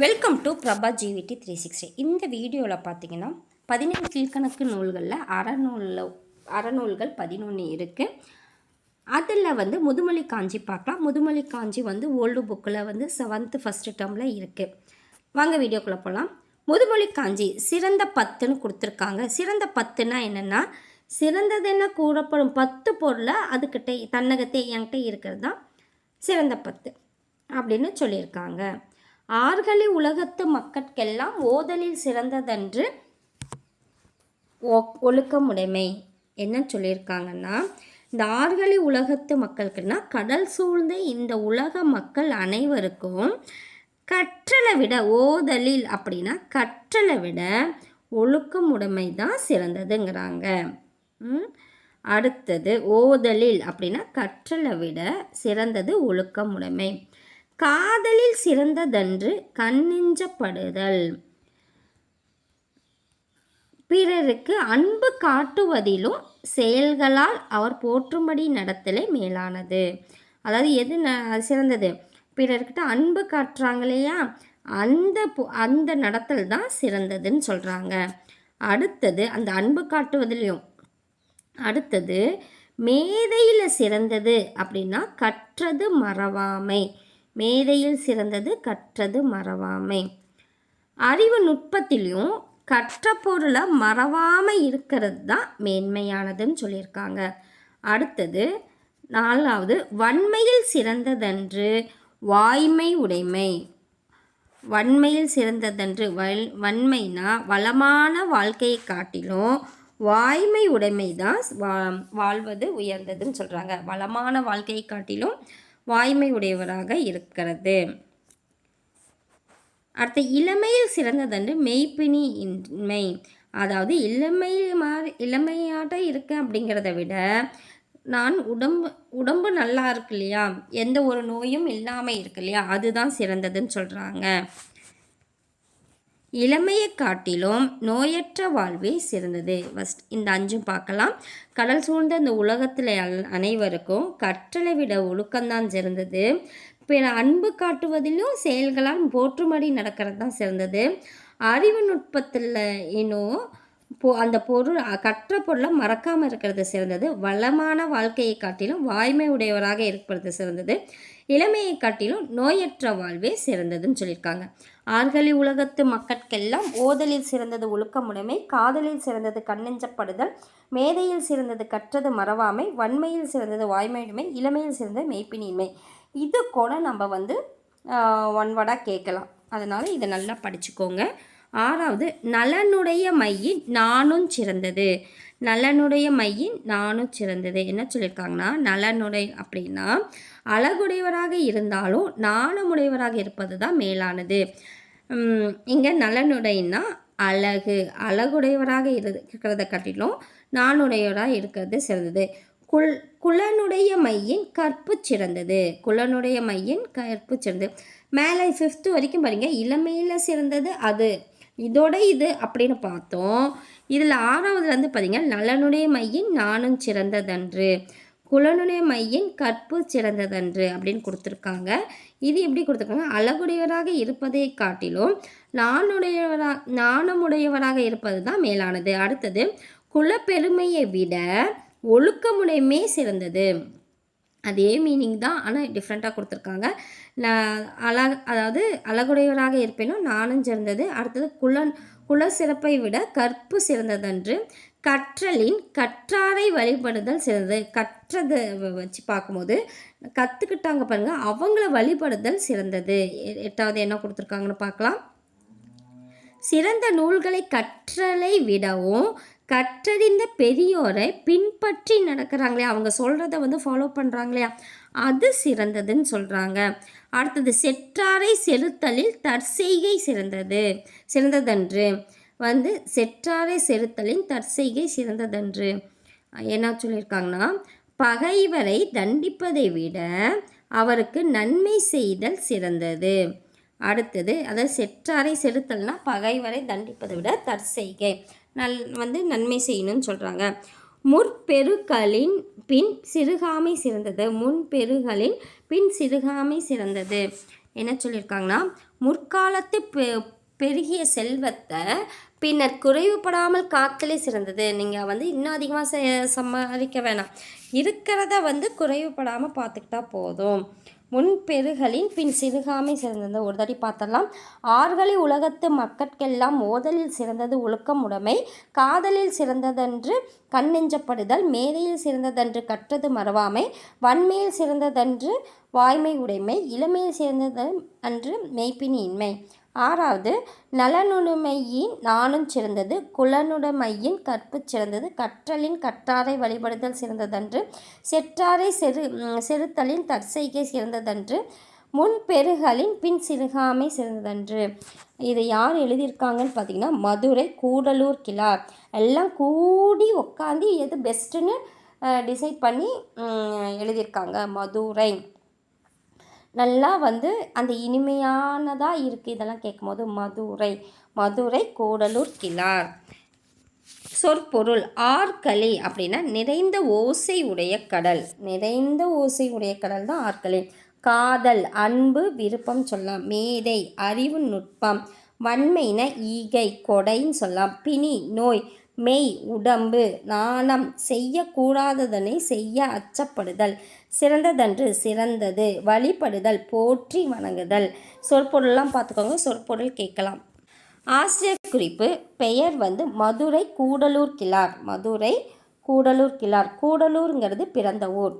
Welcome to Prabha ஜிவிடி 360. இந்த வீடியோவில் பார்த்தீங்கன்னா 17 கீழ்கணக்கு நூல்களில் அறநூல்கள் 11 இருக்குது. அதில் முதுமொழி காஞ்சி பார்க்கலாம். முதுமொழி காஞ்சி ஓல்டு புக்கில் 7th ஃபஸ்ட் டேர்மில் இருக்குது. வாங்க வீடியோக்குள்ளே போகலாம். முதுமொழி காஞ்சி சிறந்த 10ன்னு கொடுத்துருக்காங்க. சிறந்த 10னா என்னென்னா, சிறந்தது என்ன கூறப்படும் 10 பொருளை அதுக்கிட்ட தன்னகத்தை என்கிட்ட இருக்கிறது தான் சிறந்த 10 அப்படின்னு சொல்லியிருக்காங்க. ஆர்களி உலகத்து மக்கட்கெல்லாம் ஓதலில் சிறந்ததன்று ஒழுக்கமுடைமை. என்ன சொல்லியிருக்காங்கன்னா, இந்த ஆர்களி உலகத்து மக்களுக்குன்னா கடல் சூழ்ந்த இந்த உலக மக்கள் அனைவருக்கும் கற்றலை விட, ஓதலில் அப்படின்னா கற்றலை விட ஒழுக்கமுடைமை தான் சிறந்ததுங்கிறாங்க. அடுத்தது ஓதலில் அப்படின்னா கற்றலை விட சிறந்தது ஒழுக்கமுடைமை. காதலில் சிறந்ததன்று கண்ணெஞ்சப்படுதல். பிறருக்கு அன்பு காட்டுவதிலும் செயல்களால் அவர் போற்றும்படி நடத்தலே மேலானது. அதாவது எது சிறந்தது? பிறர்கிட்ட அன்பு காட்டுறாங்க இல்லையா, அந்த நடத்தல் தான் சிறந்ததுன்னு சொல்கிறாங்க. அடுத்தது அந்த அன்பு காட்டுவதிலையும் அடுத்தது மேதையில் சிறந்தது அப்படின்னா கற்றது மறவாமை. மேதையில் சிறந்தது கற்றது மறவாமை. அறிவு நுட்பத்திலையும் கற்ற பொருளை மறவாமல் இருக்கிறது தான் மேன்மையானதுன்னு சொல்லியிருக்காங்க. அடுத்தது 4வது வன்மையில் சிறந்ததன்று வாய்மை உடைமை. வன்மையில் சிறந்ததன்று வன்மைனா வளமான வாழ்க்கையை காட்டிலும் வாய்மை உடைமை தான் வாழ்வது உயர்ந்ததுன்னு சொல்கிறாங்க. வளமான வாழ்க்கையை காட்டிலும் வாய்மை உடையவராக இருக்கிறது. அடுத்த இளமையில் சிறந்ததன்று மெய்ப்பினி இன்மை. அதாவது இளமையாட்ட இருக்கேன் அப்படிங்கிறத விட நான் உடம்பு நல்லா இருக்கு இல்லையா, எந்த ஒரு நோயும் இல்லாமல் இருக்கு இல்லையா, அதுதான் சிறந்ததுன்னு சொல்கிறாங்க. இளமையை காட்டிலும் நோயற்ற வாழ்வே சிறந்தது. ஃபஸ்ட் இந்த 5 பார்க்கலாம். கடல் சூழ்ந்த இந்த உலகத்தில் அனைவருக்கும் கற்றலை விட ஒழுக்கம்தான் சிறந்தது. பிற அன்பு காட்டுவதிலும் செயல்களால் போற்றும்படி நடக்கிறது தான் சிறந்தது. அறிவு நுட்பத்தில் இன்னும் அந்த பொருள் கற்ற பொருளை மறக்காமல் இருக்கிறது சிறந்தது. வளமான வாழ்க்கையை காட்டிலும் வாய்மை உடையவராக இருப்பது சிறந்தது. இளமையை காட்டிலும் நோயற்ற வாழ்வே சிறந்ததுன்னு சொல்லியிருக்காங்க. ஆர்களி உலகத்து மக்கட்கெல்லாம் ஓதலில் சிறந்தது ஒழுக்கமுடைமை, காதலில் சிறந்தது கண்ணெஞ்சப்படுதல், மேதையில் சிறந்தது கற்றது மறவாமை, வன்மையில் சிறந்தது வாய்மையுடைமை, இளமையில் சிறந்தது மெய்ப்பினின்மை. இது கூட நம்ம ஒன்வர்டாக கேட்கலாம். அதனால் இதை நல்லா படிச்சுக்கோங்க. 6வது நலனுடைய மையின் நானும் சிறந்தது. நலனுடைய மையின் நானும் சிறந்தது. என்ன சொல்லியிருக்காங்கன்னா, நலனுடைய அப்படின்னா அழகுடையவராக இருந்தாலும் நாணமுடையவராக இருப்பது தான் மேலானது. இங்கே நலனுடையன்னா அழகுடையவராக இருக்கிறத காட்டிலும் நாணுடையவராக இருக்கிறது சிறந்தது. குலனுடைய மையின் கற்பு சிறந்தது. குலனுடைய மையின் கற்பு சிறந்தது. மேலே 5th வரைக்கும் பாருங்கள், இளமையில் சிறந்தது அது, இதோட இது அப்படின்னு பார்த்தோம். இதில் 6வதுலேருந்து பார்த்தீங்கன்னா நலனுடைய மையின் நானும் சிறந்ததன்று, குலனுடைய மையின் கற்பு சிறந்ததன்று அப்படின்னு கொடுத்துருக்காங்க. இது எப்படி கொடுத்துருக்காங்க? அழகுடையவராக இருப்பதை காட்டிலும் நாணமுடையவராக இருப்பது தான் மேலானது. அடுத்தது குலப்பெருமையை விட ஒழுக்கமுடைமை சிறந்தது. அதே மீனிங் தான், ஆனால் டிஃப்ரெண்ட்டாக கொடுத்துருக்காங்க. அதாவது அழகுடையவராக இருப்பேனும் நானும் சிறந்தது. அடுத்தது குல சிறப்பை விட கற்பு சிறந்ததன்று, கற்றாரை வழிபடுதல் சிறந்தது. கற்றதை வச்சு பார்க்கும்போது கற்றுக்கிட்டாங்க பாருங்கள், அவங்கள வழிபடுதல் சிறந்தது. 8வது என்ன கொடுத்துருக்காங்கன்னு பார்க்கலாம். சிறந்த நூல்களை கற்றலை விடவும் கற்றறிந்த பெரியோரை பின்பற்றி நடக்கிறாங்களே, அவங்க சொல்கிறத ஃபாலோ பண்ணுறாங்களே, அது சிறந்ததுன்னு சொல்கிறாங்க. அடுத்தது செற்றாரை செலுத்தலில் தற்செய்கை சிறந்ததன்று. செற்றாரை செலுத்தலின் தற்செய்கை சிறந்ததன்று. என்ன சொல்லியிருக்காங்கன்னா, பகைவரை தண்டிப்பதை விட அவருக்கு நன்மை செய்தல் சிறந்தது. அடுத்தது அதாவது செற்றாரை செலுத்தல்னா பகைவரை தண்டிப்பதை விட தற்செய்கை நன்மை செய்யணும்னு சொல்கிறாங்க. முற்பெருக்களின் பின் சிறுகாமை சிறந்தது. முன்பெருகளின் பின் சிறுகாமை சிறந்தது. என்ன சொல்லியிருக்காங்கன்னா, முற்காலத்து பெருகிய செல்வத்தை பின்னர் குறைவுபடாமல் காத்தலே சிறந்தது. நீங்கள் வந்து இன்னும் அதிகமாக சம்பாதிக்க வேணாம், இருக்கிறத வந்து குறைவுபடாமல் பார்த்துக்கிட்டா போதும். முன் பெருகலின் பின் சிறுகாமை சிறந்தது. ஒரு தடி பார்த்தலாம். ஆறுகளி உலகத்து மக்கட்கெல்லாம் மோதலில் சிறந்தது ஒழுக்கம் உடைமை, காதலில் சிறந்ததன்று கண்ணெஞ்சப்படுதல், மேதையில் சிறந்ததன்று கற்றது மறவாமை, வன்மையில் சிறந்ததன்று வாய்மை உடைமை, இளமையில் சிறந்தது அன்று மெய்ப்பினி இன்மை. ஆறாவது, நலனுடைமையின் நானும் சிறந்தது, குலனுடைமையின் கற்பு சிறந்தது, கற்றலின் கற்றாரை வழிபடுதல் சிறந்ததன்று, செற்றாரை செறுத்தலின் தற்செய்கை சிறந்ததன்று, முன் பெருகலின் பின் சிறுகாமை சிறந்ததன்று. இதை யார் எழுதியிருக்காங்கன்னு பார்த்தீங்கன்னா மதுரை கூடலூர் கிழார். எல்லாம் கூடி உட்காந்து எது பெஸ்ட்டுன்னு டிசைட் பண்ணி எழுதியிருக்காங்க. மதுரை நல்லா வந்து அந்த இனிமையானதாக இருக்குது. இதெல்லாம் கேட்கும்போது மதுரை கூடலூர் கிழார். சொற்பொருள். ஆற்களி அப்படின்னா நிறைந்த ஓசை உடைய கடல். நிறைந்த ஓசை உடைய கடல் தான் ஆற்களி. காதல், அன்பு, விருப்பம் சொல்லலாம். மேதை, அறிவு, நுட்பம். வன்மைன ஈகை, கொடைன்னு சொல்லலாம். பிணி, நோய். மெய், உடம்பு. நாணம், செய்யக்கூடாததனை செய்ய அச்சப்படுதல். சிறந்ததன்று சிறந்தது. வழிபடுதல், போற்றி வணங்குதல். சொற்பொருள்லாம் பார்த்துக்கோங்க, சொற்பொருள் கேட்கலாம். ஆசிரியர் குறிப்பு. பெயர் வந்து மதுரை கூடலூர் கிழார். மதுரை கூடலூர் கிழார். கூடலூருங்கிறது பிறந்த ஊர்.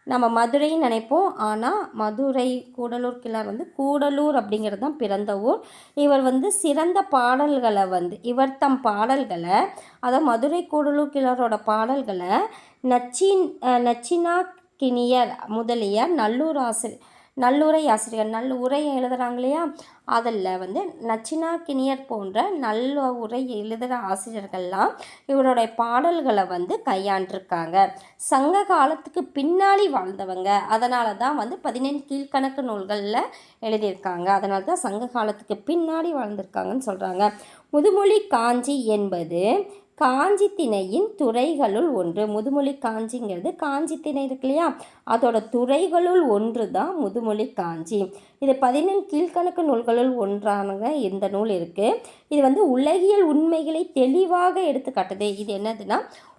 நம்ம மதுரைன்னு நினைப்போம், ஆனால் மதுரை கூடலூர் கிழார் வந்து கூடலூர் அப்படிங்கிறது தான் பிறந்த ஊர். இவர் வந்து சிறந்த பாடல்களை வந்து இவர் தம் பாடல்களை, அதாவது மதுரை கூடலூர் கிழாரோட பாடல்களை நச்சினாக்கினியர் முதலிய நல்லுரை ஆசிரியர் நல்லுரை எழுதுகிறாங்க இல்லையா, அதில் வந்து நச்சினாக்கினியர் போன்ற நல்லுரை எழுதுகிற ஆசிரியர்கள்லாம் இவருடைய பாடல்களை வந்து கையாண்டிருக்காங்க. சங்க காலத்துக்கு பின்னாடி வாழ்ந்தவங்க, அதனால தான் வந்து 17 கீழ்கணக்கு நூல்களில் எழுதியிருக்காங்க. அதனால தான் சங்க காலத்துக்கு பின்னாடி வாழ்ந்திருக்காங்கன்னு சொல்கிறாங்க. முதுமொழி காஞ்சி என்பது காஞ்சி திணையின் துறைகளுள் ஒன்று. முதுமொழி காஞ்சிங்கிறது காஞ்சி திணை இருக்கு இல்லையா, அதோட துறைகளுள் ஒன்று தான் முதுமொழி காஞ்சி. இது 17 கீழ்கணக்கு நூல்களுள் ஒன்றான இந்த நூல் இருக்குது. இது வந்து உலகியல் உண்மைகளை தெளிவாக எடுத்து காட்டுது. இது என்னதுன்னா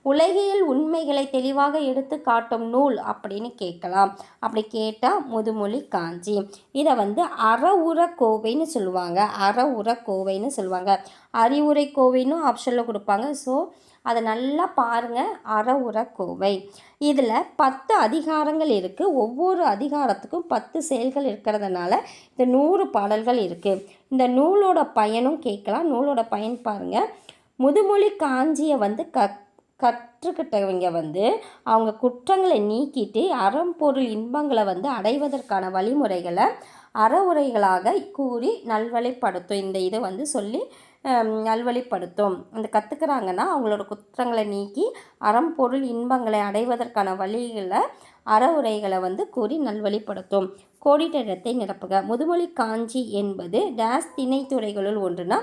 உலகியல் உண்மைகளை தெளிவாக எடுத்து காட்டும் நூல் அப்படின்னு கேட்கலாம். அப்படி கேட்டால் முதுமொழி காஞ்சி. இதை வந்து அறவுரை கோவைன்னு சொல்லுவாங்க. அறவுரை கோவைன்னு சொல்லுவாங்க. அறிவுரை கோவைன்னு ஆப்ஷனில் கொடுப்பாங்க. ஸோ அதை நல்லா பாருங்கள். அறவுரை கோவை. இதில் 10 அதிகாரங்கள் இருக்குது. ஒவ்வொரு அதிகாரத்துக்கும் 10 செயல்கள் இருக்கிறதுனால இந்த 100 பாடல்கள் இருக்குது. இந்த நூலோட பயனும் கேட்கலாம். நூலோட பயன் பாருங்கள். முதுமொழி காஞ்சியை வந்து கற்றுக்கிட்டவங்க வந்து அவங்க குற்றங்களை நீக்கிட்டு அறம்பொருள் இன்பங்களை வந்து அடைவதற்கான வழிமுறைகளை அறவுரைகளாக கூறி நல்வழிப்படுத்தும். இந்த இதை வந்து சொல்லி நல்வழிப்படுத்தும். இந்த கற்றுக்கிறாங்கன்னா அவங்களோட குற்றங்களை நீக்கி அறம்பொருள் இன்பங்களை அடைவதற்கான வழிகளை அறவுரைகளை வந்து கூறி நல்வழிப்படுத்தும். கோடிட்ட இடத்தை நிரப்புக. முதுமொழி காஞ்சி என்பது டேஸ் திணைத்துறைகளுள் ஒன்றுனா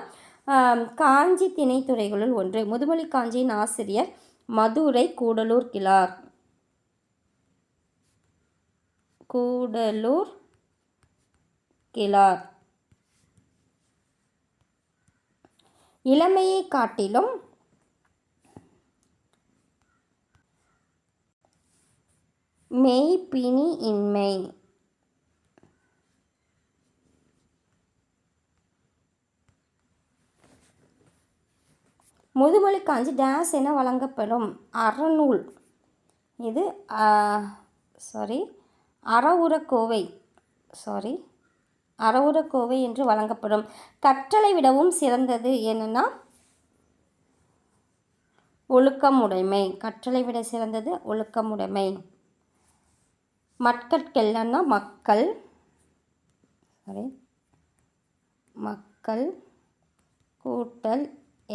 காஞ்சி திணைத்துறைகளுள் ஒன்று. முதுமொழி காஞ்சியின் ஆசிரியர் மதுரை கூடலூர் கிழார். கூடலூர் கிழார். இளமையை காட்டிலும் மெய்ப்பினி இன்மை. முதுமொழி காஞ்சி டேஸ் என வழங்கப்படும் அறநூல். இது அறவுரைக்கோவை என்று வழங்கப்படும். கற்றலை விடவும் சிறந்தது என்னன்னா ஒழுக்கமுடைமை. கற்றலை விட சிறந்தது ஒழுக்கமுடைமை. மக்கட்கெல்லாம்னா மக்கள் கூட்டல்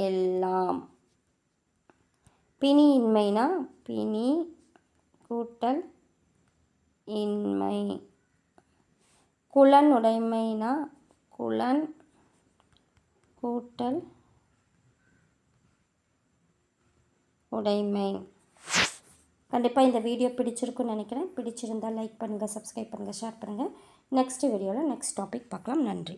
எல்லாம். பிணி இன்மைனா பிணி கூட்டல் இன்மை. குலனுடைமைனா குலன் கூட்டல் உடைமை. கண்டிப்பாக இந்த வீடியோ பிடிச்சிருக்குன்னு நினைக்கிறேன். பிடிச்சிருந்தால் லைக் பண்ணுங்கள், சப்ஸ்கிரைப் பண்ணுங்கள், ஷேர் பண்ணுங்கள். நெக்ஸ்ட் வீடியோவில் நெக்ஸ்ட் டாபிக் பார்க்கலாம். நன்றி.